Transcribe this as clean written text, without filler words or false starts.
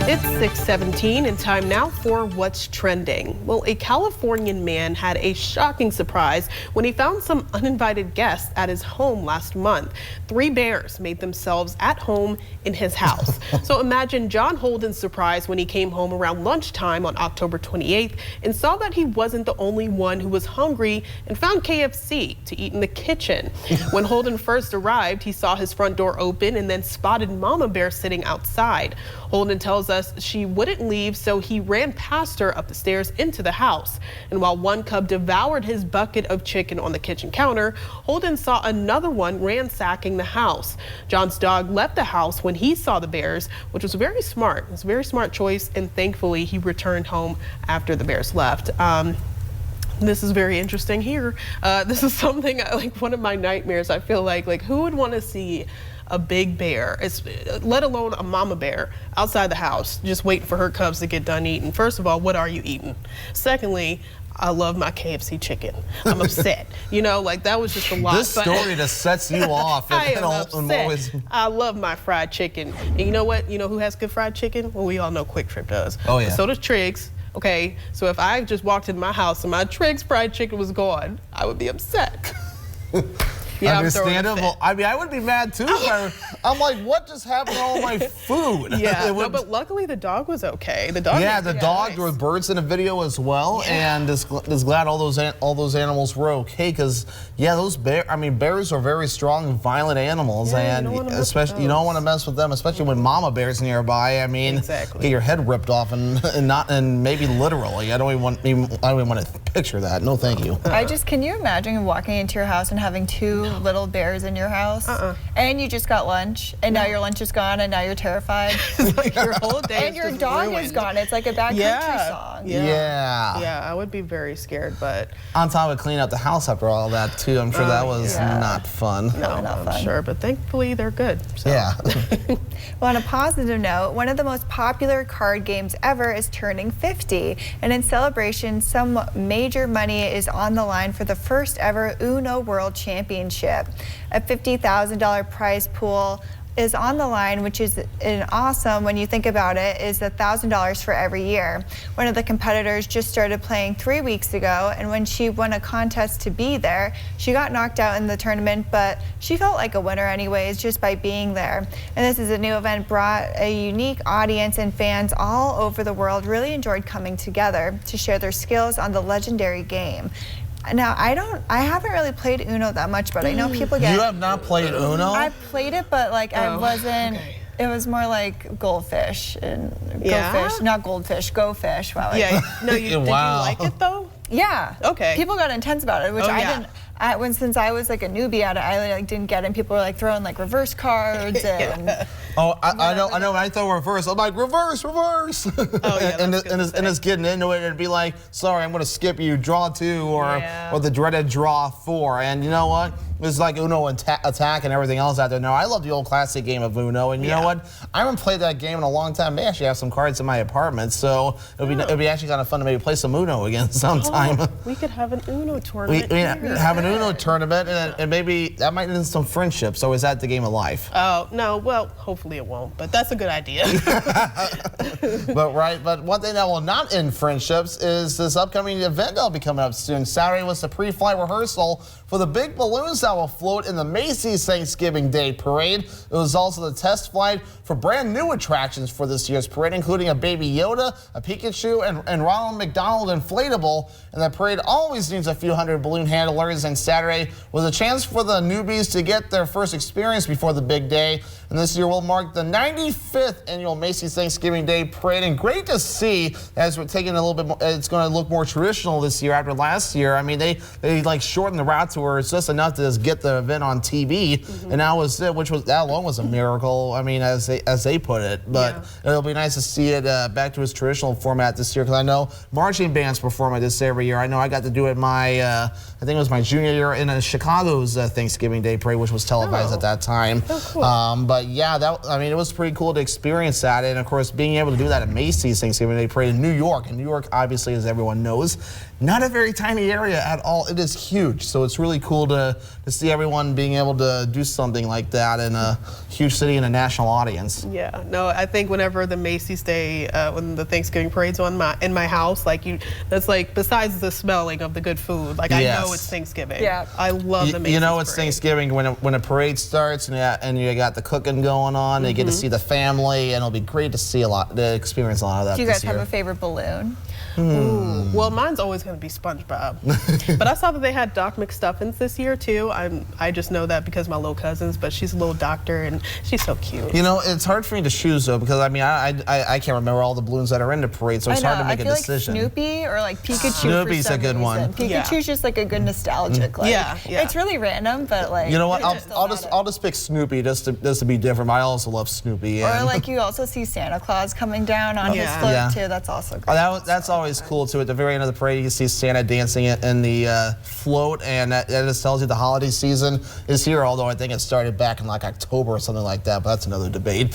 It's 6:17 and time now for What's Trending. Well, a Californian man had a shocking surprise when he found some uninvited guests at his home last month. 3 bears made themselves at home in his house. So imagine John Holden's surprise when he came home around lunchtime on October 28th and saw that he wasn't the only one who was hungry and found KFC to eat in the kitchen. When Holden first arrived, he saw his front door open and then spotted Mama Bear sitting outside. Holden tells us she wouldn't leave, so he ran past her up the stairs into the house. And while one cub devoured his bucket of chicken on the kitchen counter, Holden saw another one ransacking the house. John's dog left the house when he saw the bears, which was very smart. It was a very smart choice, and thankfully he returned home after the bears left. This is very interesting here. This is something like one of my nightmares. I feel like who would want to see a big bear, let alone a mama bear, outside the house, just waiting for her cubs to get done eating? First of all, what are you eating? Secondly, I love my KFC chicken. I'm upset. You know, that was just a lot. This story just sets you off. I am upset. I love my fried chicken. And you know what? You know who has good fried chicken? Well, we all know Quick Trip does. Oh, yeah. So does Triggs. Okay, so if I just walked in my house and my Triggs fried chicken was gone, I would be upset. Yeah, understandable. I mean, I would be mad too. I'm like, what just happened to all my food? Yeah, no, but luckily the dog was okay. The dog. Yeah, the dog. Nice. There were birds in the video as well, yeah. And just glad all those animals were okay. Because those bears are very strong and violent animals, and especially you don't want to mess with them, especially when mama bear's nearby. I mean, get your head ripped off and maybe literally. I don't even want to picture that. No, thank you. Can you imagine walking into your house and having 2 little bears in your house, and you just got lunch, and now your lunch is gone, and now you're terrified. It's like your whole day and your dog is gone. It's like a bad country song. Yeah, I would be very scared, but on top of cleaning up the house after all that too, I'm sure that was not fun. No, not fun. Sure, but thankfully they're good. So. Yeah. Well, on a positive note, one of the most popular card games ever is turning 50, and in celebration, some major money is on the line for the first ever Uno World Championship. A $50,000 prize pool is on the line, which is an awesome, when you think about it, is $1,000 for every year. One of the competitors just started playing 3 weeks ago, and when she won a contest to be there, she got knocked out in the tournament, but she felt like a winner anyways just by being there. And this is a new event, brought a unique audience, and fans all over the world really enjoyed coming together to share their skills on the legendary game. Now, I haven't really played Uno that much, but I know people get... You have not played Uno? I played it, but I wasn't... Okay. It was more like goldfish and goldfish, not goldfish, go fish. Wow. Yeah. No, did you like it though? Yeah. Okay. People got intense about it, which I didn't. Since I was like a newbie at it, I didn't get it. And people were like throwing like reverse cards and. I know. When I throw reverse, I'm like reverse. Oh yeah. and it's getting into it. It'd be like, sorry, I'm going to skip you. Draw 2 or the dreaded draw 4. And you know what? It's like Uno attack and everything else out there. No, I love the old classic game of Uno. And you know what? I haven't played that game in a long time. They actually have some cards in my apartment, so it'd be actually kind of fun to maybe play some Uno again sometime. We could have an Uno tournament. Have an Uno tournament, and maybe that might end some friendships. So is that the game of life? Oh no, well, hopefully it won't, but that's a good idea. But one thing that will not end friendships is this upcoming event that'll be coming up soon. Saturday was the pre-flight rehearsal for the big balloons that will float in the Macys Thanksgiving Day Parade. It was also the test flight for brand new attractions for this year's parade, including a Baby Yoda, a Pikachu, and Ronald McDonald inflatable. And the parade always needs a few hundred balloon handlers, and Saturday was a chance for the newbies to get their first experience before the big day. And this year will mark the 95th annual Macys Thanksgiving Day Parade. And great to see, as we're taking a little bit more, it's going to look more traditional this year after last year. I mean, they like shortened the route to where it's just enough to just get the event on TV. And that was it, that alone was a miracle. I mean, as they put it. But it'll be nice to see it back to its traditional format this year, because I know marching bands perform at this every year. I know I got to do it I think it was my junior year in Chicago's Thanksgiving Day Parade, which was televised at that time. Cool. But yeah, it was pretty cool to experience that, and of course being able to do that at Macys Thanksgiving Day Parade in New York. And New York, obviously, as everyone knows, not a very tiny area at all. It is huge, so it's really cool to see everyone being able to do something like that in a huge city and a national audience. Yeah, no, I think whenever the Macy's Day, when the Thanksgiving parade's on in my house, that's like, besides the smelling of the good food, like Yes. I know it's Thanksgiving. Yeah. I love the Macy's You know it's parade. Thanksgiving when a parade starts and you got the cooking going on. You get to see the family, and it'll be great to experience a lot of that. Do you this guys have year. a favorite balloon? Ooh, well, mine's always going to be SpongeBob. But I saw that they had Doc McStuffins this year too. I just know that because my little cousins, but she's a little doctor and she's so cute. You know, it's hard for me to choose though, because I mean I can't remember all the balloons that are in the parade, so it's hard to make a decision. I feel like Snoopy or like Pikachu. Snoopy's for some a good one. reason. Yeah. Pikachu's just like a good nostalgic. Like, Yeah. It's really random, but like. You know what? it's still I'll just pick Snoopy just to be different. I also love Snoopy. Or And like you also see Santa Claus coming down on his Yeah. float Yeah. too. That's also great. that's always cool too. At the very end of the parade, you see Santa dancing in the float, and that just tells you the holiday season is here. Although I think it started back in like October or something like that, but that's another debate.